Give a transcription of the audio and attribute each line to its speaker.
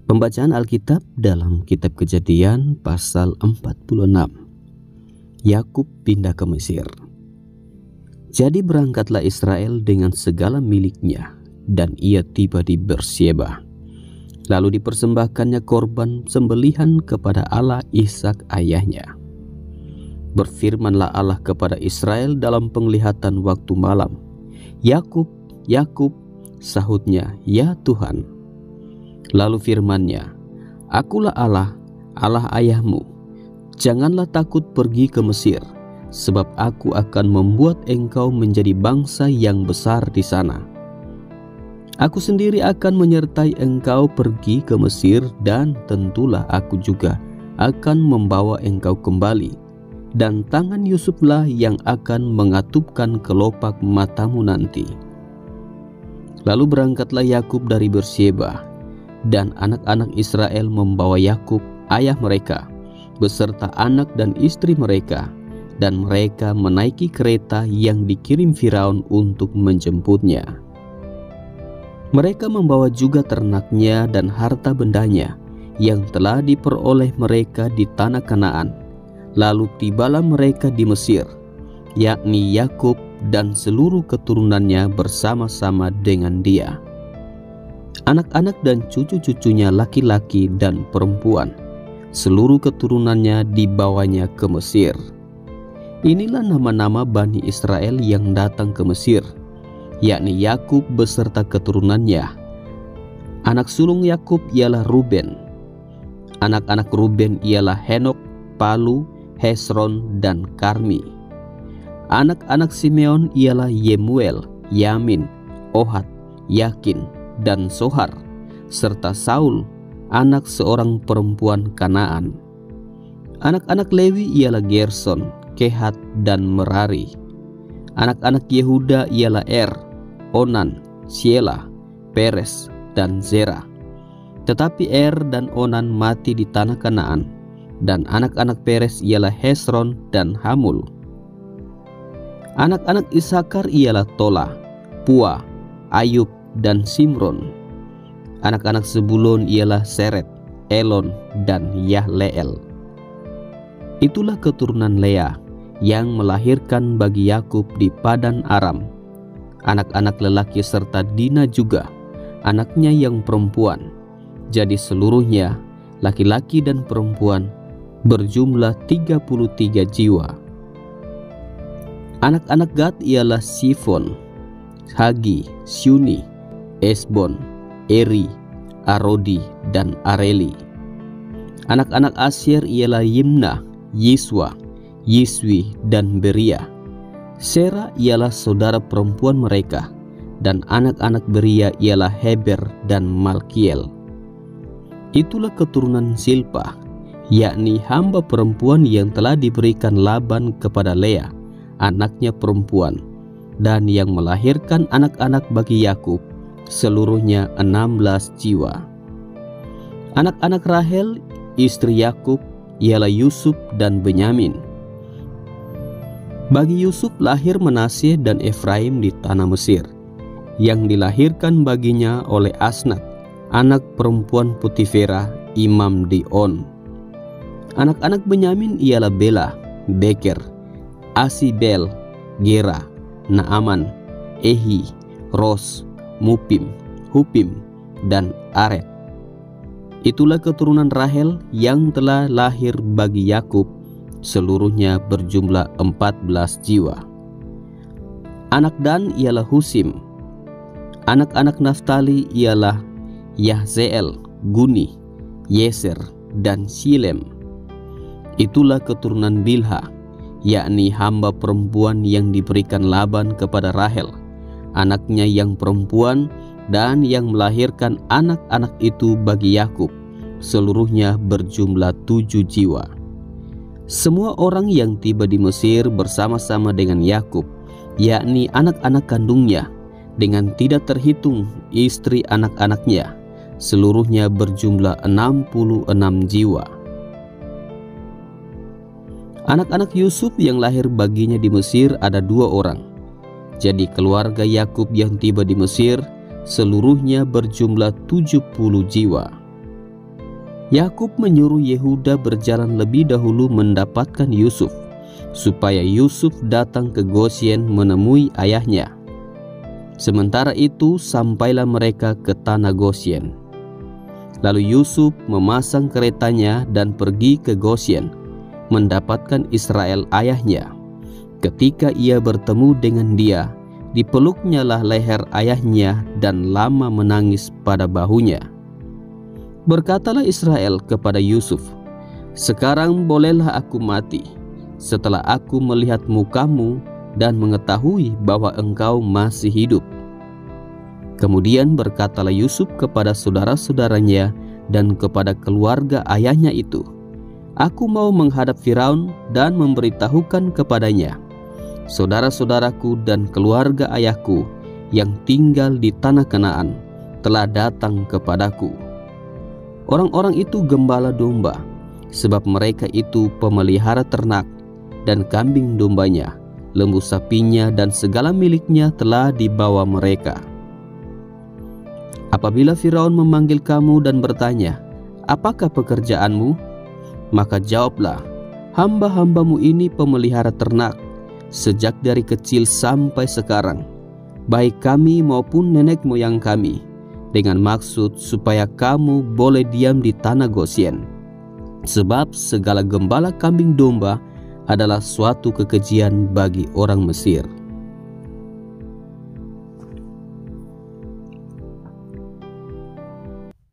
Speaker 1: Pembacaan Alkitab dalam kitab Kejadian pasal 46. Yakub pindah ke Mesir. Jadi berangkatlah Israel dengan segala miliknya, dan ia tiba di Beersheba. Lalu dipersembahkannya korban sembelihan kepada Allah Ishak ayahnya. Berfirmanlah Allah kepada Israel dalam penglihatan waktu malam, "Yakub, Yakub," sahutnya, "Ya Tuhan." Lalu firman-Nya, "Akulah Allah, Allah ayahmu. Janganlah takut pergi ke Mesir, sebab aku akan membuat engkau menjadi bangsa yang besar di sana. Aku sendiri akan menyertai engkau pergi ke Mesir, dan tentulah aku juga akan membawa engkau kembali, dan tangan Yusuflah yang akan mengatupkan kelopak matamu nanti." Lalu berangkatlah Yakub dari Beersheba, dan anak-anak Israel membawa Yakub ayah mereka beserta anak dan istri mereka, dan mereka menaiki kereta yang dikirim Firaun untuk menjemputnya. Mereka membawa juga ternaknya dan harta bendanya yang telah diperoleh mereka di tanah Kanaan. Lalu tibalah mereka di Mesir, yakni Yakub dan seluruh keturunannya bersama-sama dengan dia. Anak-anak dan cucu-cucunya laki-laki dan perempuan, seluruh keturunannya dibawanya ke Mesir. Inilah nama-nama Bani Israel yang datang ke Mesir, yakni Yakub beserta keturunannya. Anak sulung Yakub ialah Ruben. Anak-anak Ruben ialah Henok, Palu, Hesron, dan Karmi. Anak-anak Simeon ialah Yemuel, Yamin, Ohad, Yakin, dan Sohar, serta Saul, anak seorang perempuan Kanaan. Anak-anak Lewi ialah Gerson, Kehat, dan Merari. Anak-anak Yehuda ialah Onan, Shelah, Peres, dan Zerah. Tetapi dan Onan mati di tanah Kanaan, dan anak-anak Peres ialah Hesron dan Hamul. Anak-anak Isakar ialah Tola, Pua, Ayub, dan Simron. Anak-anak Zebulun ialah Seret, Elon, dan Yahleel. Itulah keturunan Lea yang melahirkan bagi Yakub di Padan Aram anak-anak lelaki serta Dina juga anaknya yang perempuan. Jadi seluruhnya laki-laki dan perempuan berjumlah 33 jiwa. Anak-anak Gad ialah Sifon, Hagi, Syuni, Esbon, Eri, Arodi, dan Areli. Anak-anak Asyer ialah Yimnah, Yiswa, Yiswi, dan Beria. Sera ialah saudara perempuan mereka, dan anak-anak Beria ialah Heber dan Malkiel. Itulah keturunan Silpa, yakni hamba perempuan yang telah diberikan Laban kepada Lea, anaknya perempuan, dan yang melahirkan anak-anak bagi Yakub, seluruhnya 16 jiwa. Anak-anak Rahel, istri Yakub, ialah Yusuf dan Benyamin. Bagi Yusuf lahir Manasye dan Efraim di tanah Mesir, yang dilahirkan baginya oleh Asnat, anak perempuan Putifera, imam di On. Anak-anak Benyamin ialah Bela, Beker, Asibel, Gera, Naaman, Ehi, Ros, Mupim, Hupim, dan Aret. Itulah keturunan Rahel yang telah lahir bagi Yakub, seluruhnya berjumlah 14 jiwa. Anak Dan ialah Husim. Anak-anak Naftali ialah Yahzeel, Guni, Yeser, dan Shilem. Itulah keturunan Bilha, yakni hamba perempuan yang diberikan Laban kepada Rahel, anaknya yang perempuan, dan yang melahirkan anak-anak itu bagi Yakub, seluruhnya berjumlah 7 jiwa. Semua orang yang tiba di Mesir bersama-sama dengan Yakub, yakni anak-anak kandungnya, dengan tidak terhitung istri anak-anaknya, seluruhnya berjumlah 66 jiwa. Anak-anak Yusuf yang lahir baginya di Mesir ada 2 orang. Jadi keluarga Yakub yang tiba di Mesir seluruhnya berjumlah 70 jiwa. Yakub menyuruh Yehuda berjalan lebih dahulu mendapatkan Yusuf, supaya Yusuf datang ke Gosyen menemui ayahnya. Sementara itu sampailah mereka ke tanah Gosyen. Lalu Yusuf memasang keretanya dan pergi ke Gosyen, mendapatkan Israel ayahnya. Ketika ia bertemu dengan dia, dipeluknyalah leher ayahnya dan lama menangis pada bahunya. Berkatalah Israel kepada Yusuf, "Sekarang bolehlah aku mati, setelah aku melihat mukamu dan mengetahui bahwa engkau masih hidup." Kemudian berkatalah Yusuf kepada saudara-saudaranya dan kepada keluarga ayahnya itu, "Aku mau menghadap Firaun dan memberitahukan kepadanya, saudara-saudaraku dan keluarga ayahku yang tinggal di tanah Kanaan telah datang kepadaku." Orang-orang itu gembala domba, sebab mereka itu pemelihara ternak, dan kambing dombanya, lembu sapinya dan segala miliknya telah dibawa mereka. Apabila Firaun memanggil kamu dan bertanya, "Apakah pekerjaanmu?" Maka jawablah, "Hamba-hambamu ini pemelihara ternak, sejak dari kecil sampai sekarang, baik kami maupun nenek moyang kami, dengan maksud supaya kamu boleh diam di tanah Gosyen. Sebab segala gembala kambing domba adalah suatu kekejian bagi orang Mesir."